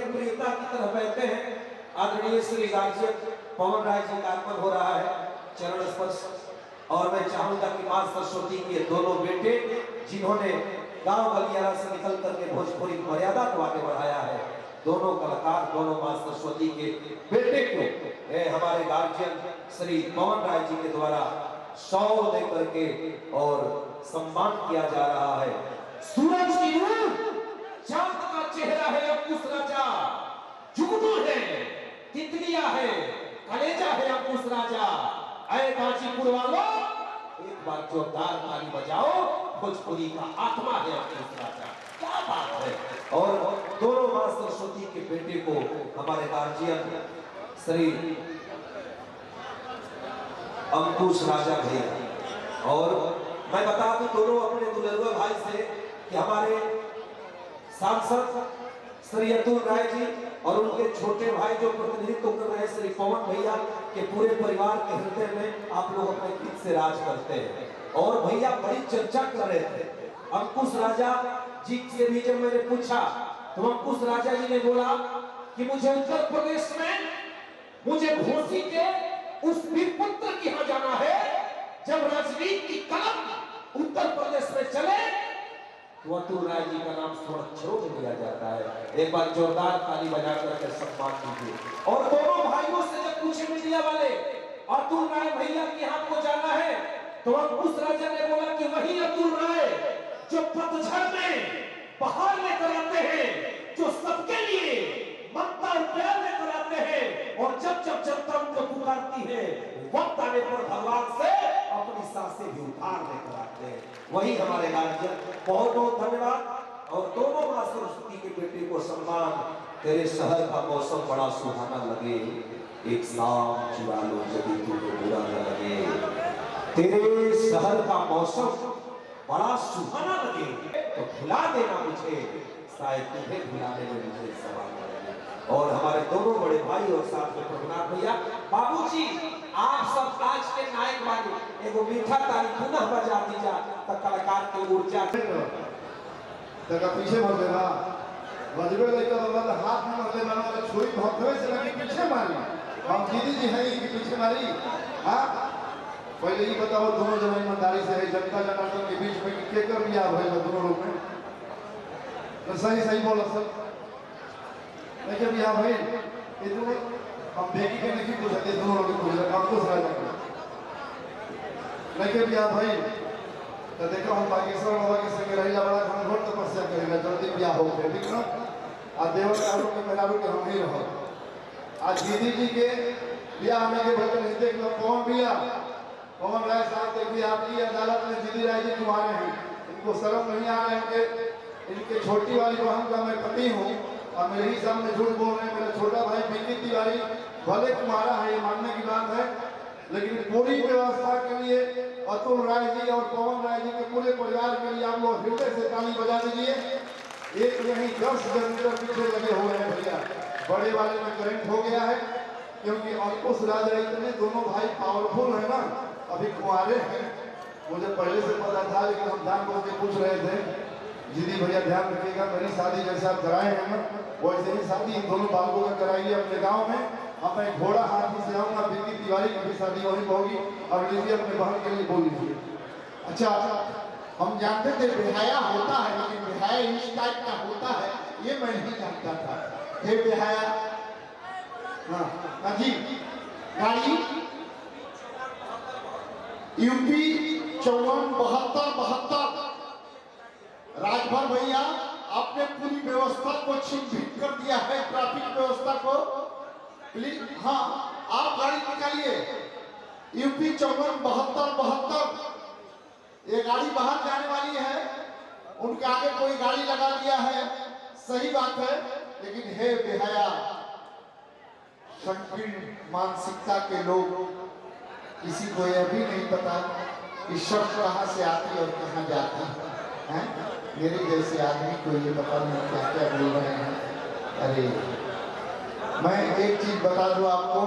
प्रियता की तरह बहते हैं। आदरणीय श्री गार्जियन पवन राय जी का आगमन हो रहा है, चरण स्पर्श। और मैं चाहूंगा कि मां सरस्वती के दोनों बेटे जिन्होंने गांव गलियारा से निकल करके भोजपुरी मर्यादा को आगे बढ़ाया है, दोनों कलाकार, दोनों मां सरस्वती के बेटे को हमारे गार्जियन श्री पवन राय जी के द्वारा शॉल दे करके और सम्मान किया जा रहा है। सूरज की नूर, चांद का चेहरा है अंकुश राजा, जुगनू है, तितलिया है, कलेजा है अंकुश राजा। ऐ गाजीपुर वालों, एक बार जोरदार ताली बजाओ, भोजपुरी का आत्मा है अंकुश राजा। क्या बात है। और दोनों मां सरस्वती के बेटे को हमारे गार्जियन श्री अंकुश राजा भैया, और मैं बता दूं दोनों अपने दुलरुआ भाई से कि हमारे सांसद श्री अतुल राय जी और उनके छोटे भाई जो प्रतिनिधित्व कर रहे हैं श्री पवन भैया के पूरे परिवार के हृदय में आप लोग अपने गीत से राज करते हैं। और भैया बड़ी चर्चा कर रहे थे अंकुश राजा जी से भी जब मैंने पूछा तो अंकुश राजा जी ने बोला कि मुझे उत्तर प्रदेश में मुझे घोसी के उस वीर पुत्र के यहाँ जाना है। जब राजनीति की कलम उत्तर प्रदेश में चले तो अतुल राय जी का नाम स्वरक्षरों में लिया जाता है। एक बार जोरदार ताली बजा करके सम्मान कीजिए। और दोनों भाइयों से जब पूछे मीडिया वाले अतुल राय भैया के यहाँ को जाना है तो अंकुश राजा ने बोला कि वही अतुल राय जो पतझड़ में बहार लेकर आते हैं, जो सबके लिए ममता और प्यार लेकर आते हैं, और जब जब जनता उनको पुकारती है वक्त आने पर भगवान से अपनी सांसें भी उतार लेकर आते हैं। वही हमारे गार्जियन, बहुत बहुत धन्यवाद। और दोनों मां सरस्वती के बेटे को सम्मान। तेरे शहर का मौसम बड़ा सुहाना लगे, एक शाम चुरा लो यदि तुम्हें बुरा न लगे। तेरे शहर का मौसम बड़ा सुहाना लगे तो भुला देना मुझे, शायद तुम्हें भुलाने में मुझे सवाल लगे। और हमारे दोनों बड़े भाई और साथ में प्रभुनाथ भैया, बाबूजी आप सब आज के नायक वाले, एगो मीठा ताली पुनः बजा दीजा तो कलाकार की ऊर्जा तका पीछे भर देना बजबे लेकर वाला हाथ में मर लेना वाला छुरी भौंकवे से लगी पीछे मारी। हम दीदी जी हैं कि पीछे मारी। हां पहले ये बताओ दोनों जन ईमानदारी से है, जनता जनार्दन के बीच में केकर बियाह भइल दोनों लोग में? तो सही सही बोला सर, लेकिन बियाह भइल ये दोनों हम बेटी के नहीं पूछ सकते, दोनों लोग पूछ सकते हमको सराय लगता। लेकिन बियाह भइल तो देखो हम बागेश्वर बाबा के संग रहिला, बड़ा घनघोर तपस्या करेगा, जल्दी बियाह हो गए ठीक ना। आ देवर का के मेहरारू के हम ही रहो। आज दीदी जी के बियाह में के भजन देख लो कौन बियाह पवन राय साहब देखिए आपकी अदालत में दीदी राय जी तुम्हारे हैं, इनको शर्म नहीं आ रहा है कि इनके छोटी वाली बहन का मैं पति हूँ और मेरे ही सामने झूठ बोल रहे हैं। मेरा छोटा भाई पिंकी तिवारी भले तुम्हारा है, ये मानने की बात है, लेकिन पूरी व्यवस्था के लिए अतुल राय जी और पवन राय जी के पूरे परिवार के लिए आप लोग हृदय से ताली बजा दीजिए। एक यही 10 जनरेटर पीछे लगे हुए हैं भैया, बड़े वाले में करंट हो गया है क्योंकि अंकुश राजा इतने दोनों भाई पावरफुल है ना, अभी कुंवारे हैं। मुझे पहले से पता था लेकिन हम जानबूझ के पूछ रहे थे। दीदी भैया ध्यान रखिएगा, मेरी शादी जैसे आप कराए हैं ना वैसे ही शादी इन दोनों बालकों का कराइए अपने गाँव में। अब मैं घोड़ा हाथी से आऊँगा, पिंकी तिवारी की भी शादी वहीं होगी और लीजिए अपने बहन के लिए बोल लीजिए। अच्छा हम जानते थे बेहाया होता है, लेकिन बेहाया इस टाइप का होता है ये मैं नहीं जानता था। हे बेहाया, हाँ जी गाड़ी यूपी 54-72 राजभर भैया आपने पूरी व्यवस्था को छिन-भिन कर दिया है, ट्रैफिक व्यवस्था को प्लीज। हाँ आप गाड़ी निकालिए, यूपी 54-72 ये गाड़ी बाहर जाने वाली है, उनके आगे कोई गाड़ी लगा दिया है, सही बात है। लेकिन हे बेहया संकीर्ण मानसिकता के लोग, किसी को यह भी नहीं पता कि शब्द कहाँ से आती और कहाँ जाती है। मेरे जैसे आदमी को ये पता नहीं क्या क्या बोल रहे हैं। अरे मैं एक चीज बता दूं आपको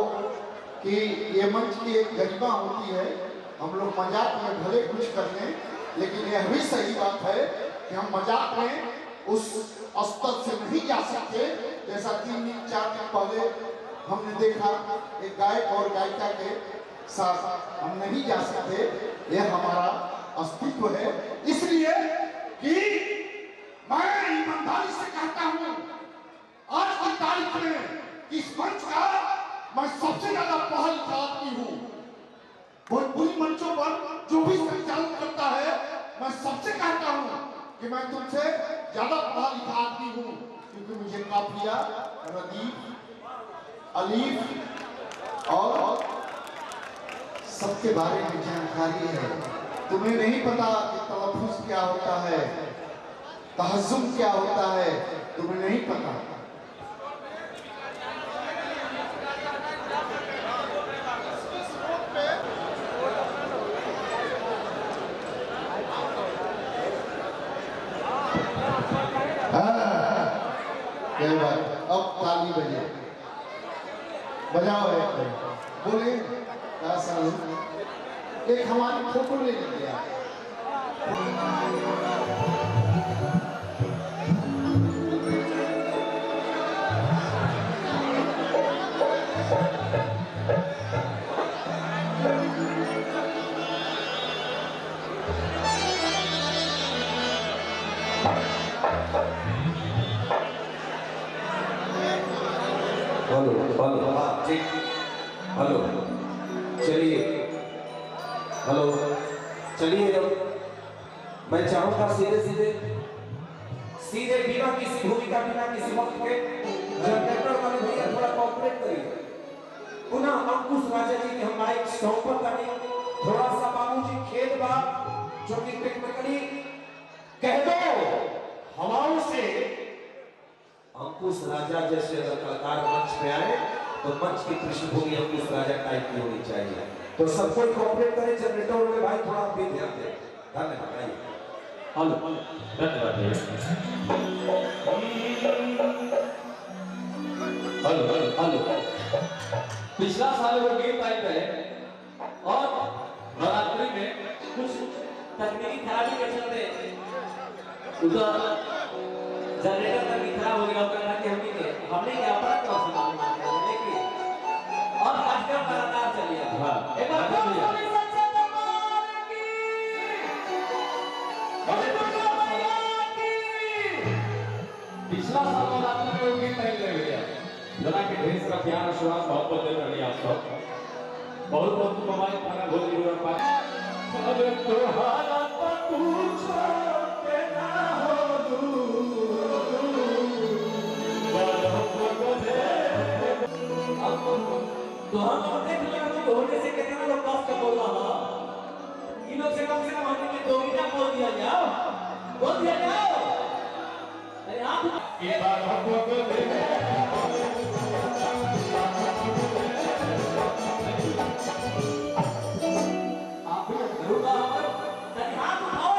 कि ये मंच की एक गरिमा होती है, हम लोग मजाक में भले कुछ कर लें लेकिन यह भी सही बात है कि हम मजाक में उस स्तर से नहीं जा सकते जैसा 3 दिन 4 दिन पहले हमने देखा एक गायक और गायिका के साथ हम नहीं जा सकते। यह हमारा अस्तित्व है, इसलिए कि मैं ईमानदारी से कहता हूं आज की तारीख में इस मंच का मैं सबसे ज्यादा पहल आदमी हूं। भोजपुरी मंचों पर जो भी संचालन करता है मैं सबसे कहता हूं कि मैं तुमसे ज्यादा पढ़ा लिखा आदमी हूं, क्योंकि मुझे काफिया, रदीफ, अलीफ और सबके बारे में जानकारी है। तुम्हें नहीं पता कि तलफ़ुज़ क्या होता है, तहज़्ज़ुम क्या होता है, तुम्हें नहीं पता। क्या बात, अब ताली बजे बजाओ, एक बोले एक हमारी फोटो ले लीजिए आप। हेलो हेलो, हाँ ठीक, हेलो चलिए, हेलो चलिए। अब मैं चाहूंगा सीधे बिना किसी भूमिका, बिना किसी वक्त के जनरेटर वाले भैया थोड़ा कोऑपरेट करिए। पुनः अंकुश राजा जी की हम माइक सौंपत करी, थोड़ा सा बाबूजी खेल बा जो कि टेक्निकली कह दो हवाओं से अंकुश राजा जैसे अगर कलाकार मंच पे आए तो मंच की पृष्ठभूमि अंकुश राजा टाइप की होनी चाहिए। तो सबको कोऑपरेट करें, जनरेटर वाले भाई थोड़ा भी ध्यान दें। धन्यवाद। हेलो, धन्यवाद भैया। हेलो हेलो हेलो, पिछला साल वो गीत आई रहे और नवरात्रि में कुछ तकनीकी खराबी के चलते उधर जनरेटर तकनीक खराब हो गया, कहना कि हमने क्या अपराध का सुनाम लेकिन और कार्यक्रम लगातार चलिए। हाँ, एक बार पिछला साल नवरात्रि में वो गीत नहीं रह गया, जना के ढेर सारा प्यार विश्वास मोहब्बत दे रही आप सब। बहुत बहुत हमारे खाना भोजन और पानी अब तो हालत पूछो के ना हो तो हम देख लिया कि होने से कितना लोग कष्ट बोल रहा है। इन लोग से कम हमने के दो ही ना बोल दिया जाओ। अरे आप एक बार हमको दे आप रुका तनी हाथ उठाओ।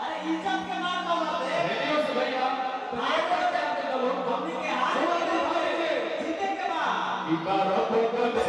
अरे इज्जत के मार दो दे रेडियो से भैया हाथ करते लोग हमने के हाथ जीते के बाद एक बार हमको दे